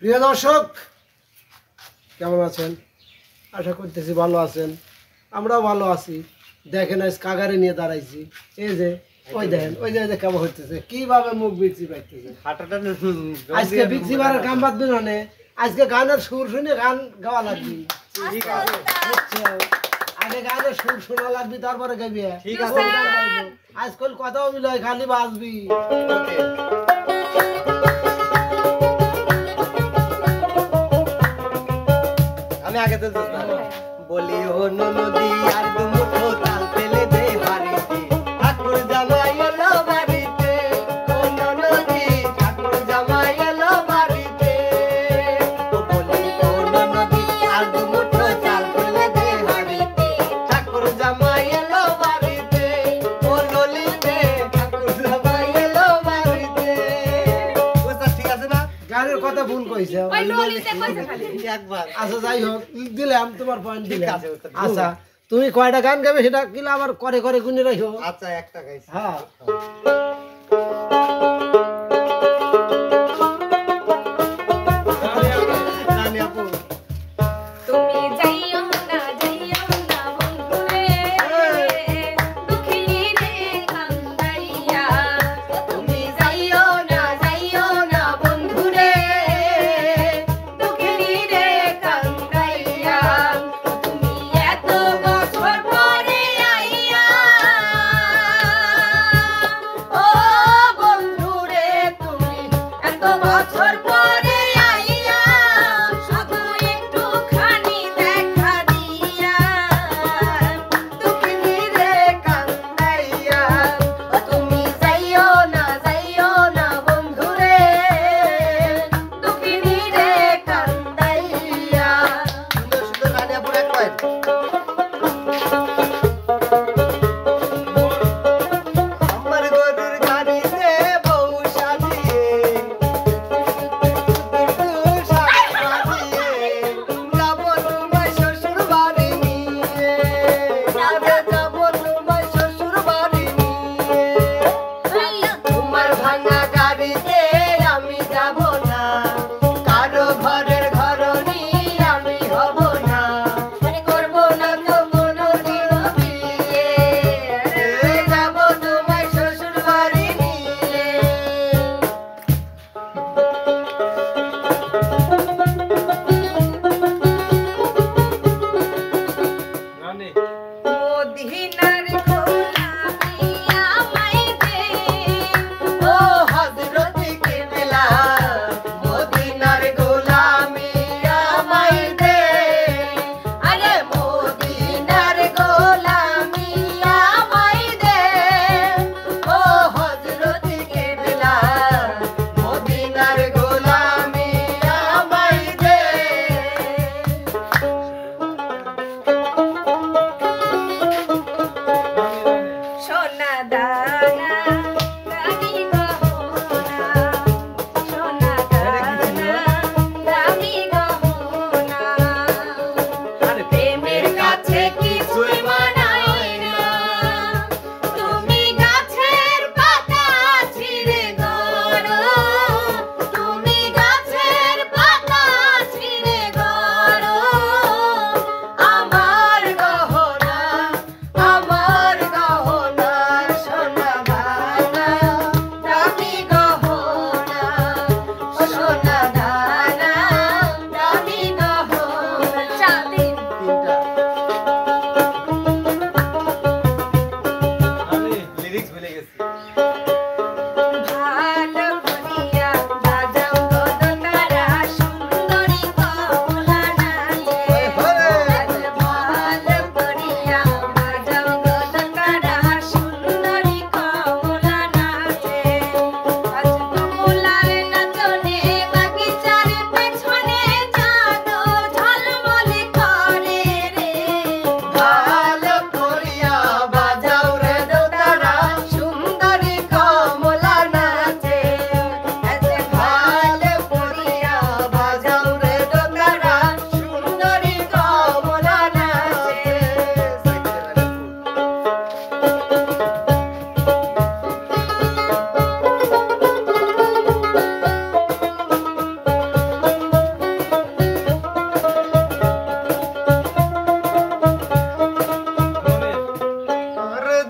প্রিয় দর্শক কেমন আছেন? আশা করতেছি ভালো আছেন। আমরাও ভালো আছি। দেখেন আজ কাগারে নিয়ে দাঁড়াইছি। এই যে ওই দেখেন ওই যে কেমন হইতেছে, কিভাবে মুখ বিক্রি পাইতেছে। আজকে বিক্রি বাড়ার কাম বাদ দিন মানে আজকে গানের সুর শুনে গান গাওয়া লাগবে। ঠিক আছে, আগে গানের সুর শোনা লাগবে তারপরে গাইবি। ঠিক আছে, আজকাল কথাও মিলাই খালি বাজবি। আমি আগে তো বলি ও নদী আর দুমুঠো তাল পেলে দে বাড়িতে ঠাকুর জামাই এলো বাড়িতে। ও নদী ঠাকুর জামাই এলো বাড়িতে। তো বলি ও নদী আর দুমুঠো তাল পেলে দে বাড়িতে ঠাকুর জামাই এলো বাড়িতে। ও ললিতে ঠাকুর জামাই এলো বাড়িতে। বুঝছ ঠিক আছে না? গানের কথা ভুল কইছে একবার। আচ্ছা যাই হোক, দিলাম তোমার পয়েন্ট দিলাম। আচ্ছা তুমি কয়টা গান গাবে সেটা কিলা আবার করে করে গুনে রাখো। আচ্ছা একটা গাইছি। হ্যাঁ রানী আপু তুমি যাইও না বন্ধু রে দুঃখী রে কান্দাইয়া। তুমি যাইও না বন্ধু রে দুঃখী রে কান্দাইয়া। তুমি এত বছর পরে আইয়া ও বন্ধু রে তুমি এত বছর পরে আইয়া শুধু একটুখানি দেখা দিয়া দুঃখী রে কান্দাইয়া। তুমি যাইও না বন্ধু রে দুঃখী রে কান্দাইয়া। সুন্দর সুন্দর রানী আপুর এক পয়েন্ট। আমার গরুর গাড়িতে বউ সাজিয়ে যাবো তোমার শ্বশুর বাড়ি নিয়ে। যাবো তোমার শ্বশুর বাড়ি নিয়ে। তোমার ভাঙা গাড়িতে আমি যাব না, কারো ঘরের ঘরনি আমি হব না, করব না তো কোনোদিন বিয়ে। যাব তোমার শ্বশুর বাড়ি নিয়ে। মদিনার গোলামি আমায় দে ও হযরত কিবলা মদিনার গোলামি আমায় দে। আরে মদিনার গোলামি আমায় দে। ও হযরত কিবলা মদিনার গোলামি আমায় দে। সোনা দানা দামি গহনা, সোনা দানা দামি গহনা। প্রেমের কাছে কিছুই মানায় না, তুমি গাছের পাতা ছিঁড়ে গড়ো, তুমি গাছের পাতা ছিঁড়ে গড়ো। আমার গহনা সোনা দানা দামি গহনা, সোনা দানা দামি গহনা। চাঁদের তিনটা আমি লিরিক্স ভুলে গেছি। ভালো করিয়া বাজাও গো দোতারা সুন্দরী কমলা নাচে। আজ ভালো করিয়া বাজাও গো দোতারা সুন্দরী কমলা নাচে। আজ কমলার নাচনে বাগিচার পেছনে চাঁদ ঝলমলে করে রে। ভালো করিয়া বাজাও রে দোতারা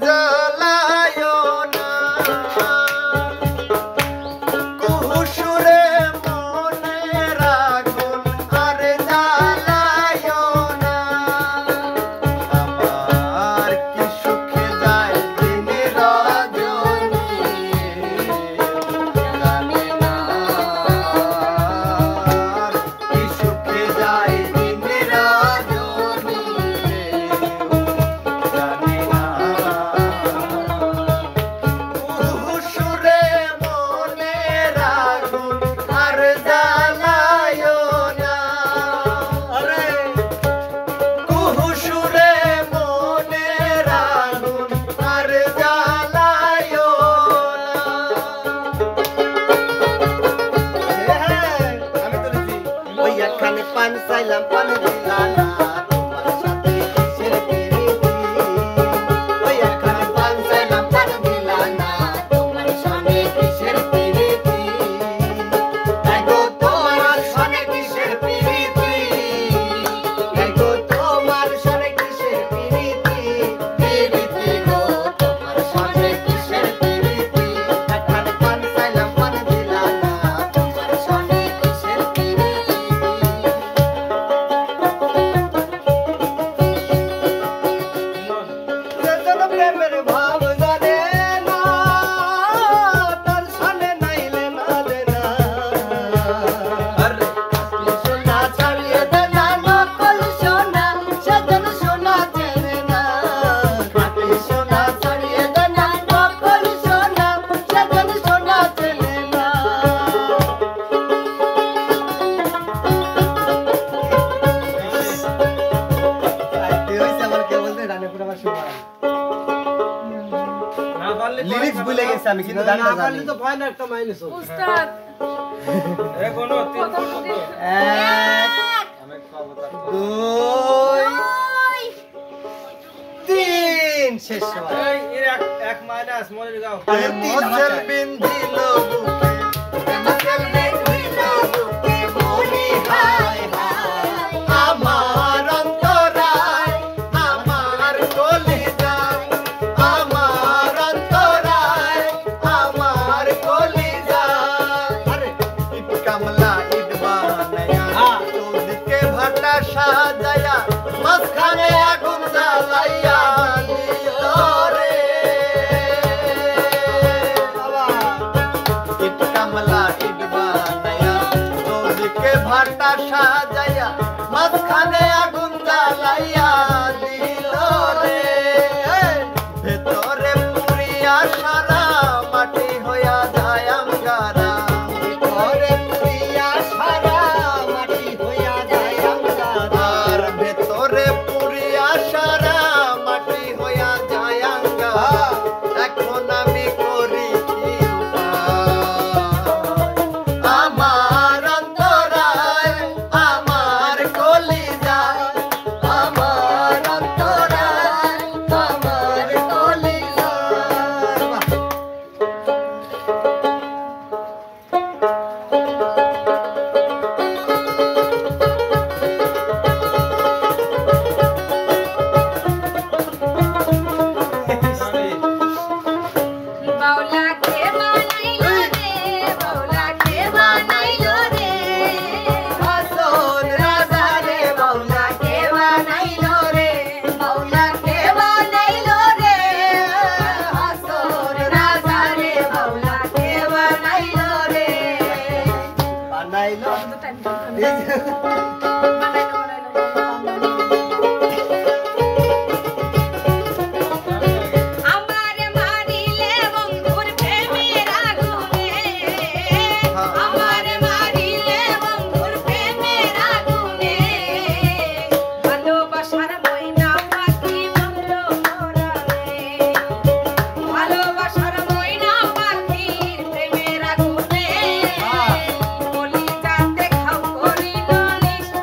জ্বালায় না কুহুসুরে মনের আগুন আর জ্বালায় না আমার কি সুখে যায় দিন রজনী জানে না কি সুখে যায় দিন রজনী জানে না কুহুসুরে মনের আগুন আর জ্বালায় না আরে কুহুসুরে মনের আগুন আর জ্বালায় না আমি তুলেছি ওই একখানে পান চাইলাম পান দিলা না তোমার সাথে কিসের প্রীতি ওই একখানে পান চাইলাম পান দিলা না তোমার সাথে কিসের প্রীতি দেখো তোমার সাথে কিসের প্রীতি দেখো তোমার সাথে কিসের প্রীতি প্রীতি গো তোমার সাথে কিসের প্রীতি একখানে পান চাইলাম পান দিলা না তোমার সাথে কিসের প্রীতি যেজন প্রেমের ভাব জানে না তার সামনে নাইলে না দেনা আরে সোনা ছাড়িয়ে দেনা নকল সোনা সেজন সোনা চেনে না খাঁটি সোনা ছাড়িয়ে দেনা নকল সোনা সেজন সোনা চেনে না লিরিক্স ভুলে গেছি আমি কিন্তু গানটা না পারলে জানি তো পায় না একটা মাইনাস হবে। উস্তাদ প্রথম দিন দুই ওই তিন শেষ হয় মোজেল বিন্দিল বুকে মোজেল বিন্দিল বুকে মরি হায় হায় আমার অন্তরায় আমার কলিজায় আমার অন্তরায় আমার কলিজায় আরে ইট কামলা ইট বানায়া চৌদিকে ভাটা সাজায়া মাঝখানে আগুন জ্বালাইয়া দিল রে বাবা ইট কামলা ইট বানায়া চৌদিকে ভাটা সাজায়া মাঝখানে আগুন জ্বালাইয়া দিল রে ভেতরে পুরিয়া সারা মাটি হইয়া যায় আঙ্গারা ভেতরে পুরিয়া সারা মাটি হইয়া যায় আঙ্গারা আর ভেতরে পুরিয়া সারা মাটি হইয়া যায় আঙ্গারা এখন আমি করি কি উপায় আমার অন্তরায় আমার কলিজায় আমার অন্তরায় আমার কলিজায় বাউলা কে বানাইলো রে বাউলা কে বানাইলো রে হাসন রাজা রে বাউলা কে বানাইলো রে বাউলা কে বানাইলো রে হাসর রাজা রে বাউলা কে বানাইলো রে বানাইলো আমারে মারিলে বন্ধুর প্রেমের আগুনে আমারে মারিলে বন্ধুর প্রেমের আগুনে ভালোবাসার ময়না পাখি বন্ধ করালে ভালোবাসার ময়না পাখির প্রেমের আগুনে বলি যাতে খাও করিল নিষ্ঠ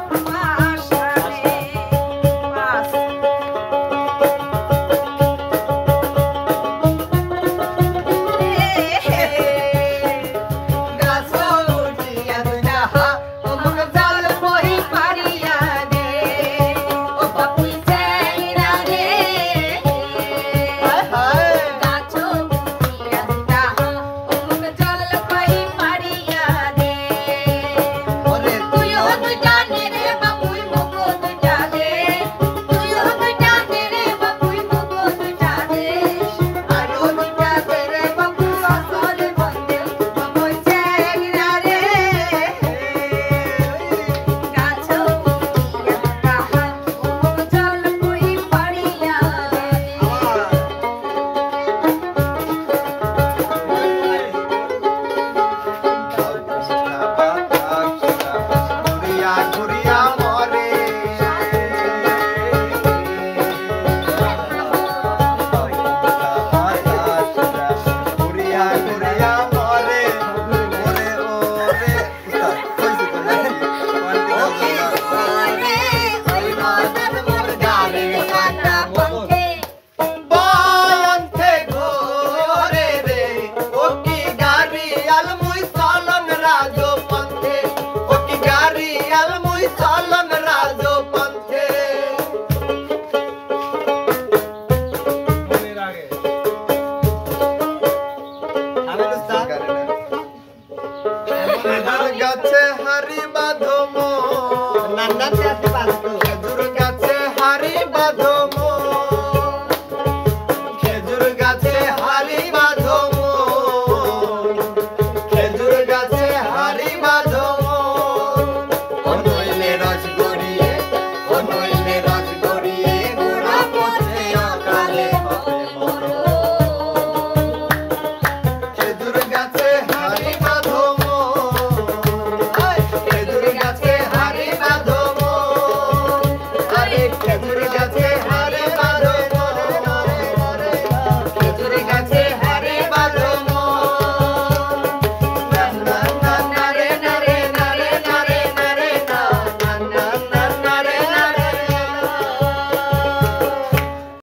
আছে হারি বাঁধো মন নান্নাতে আছে বাঁধতো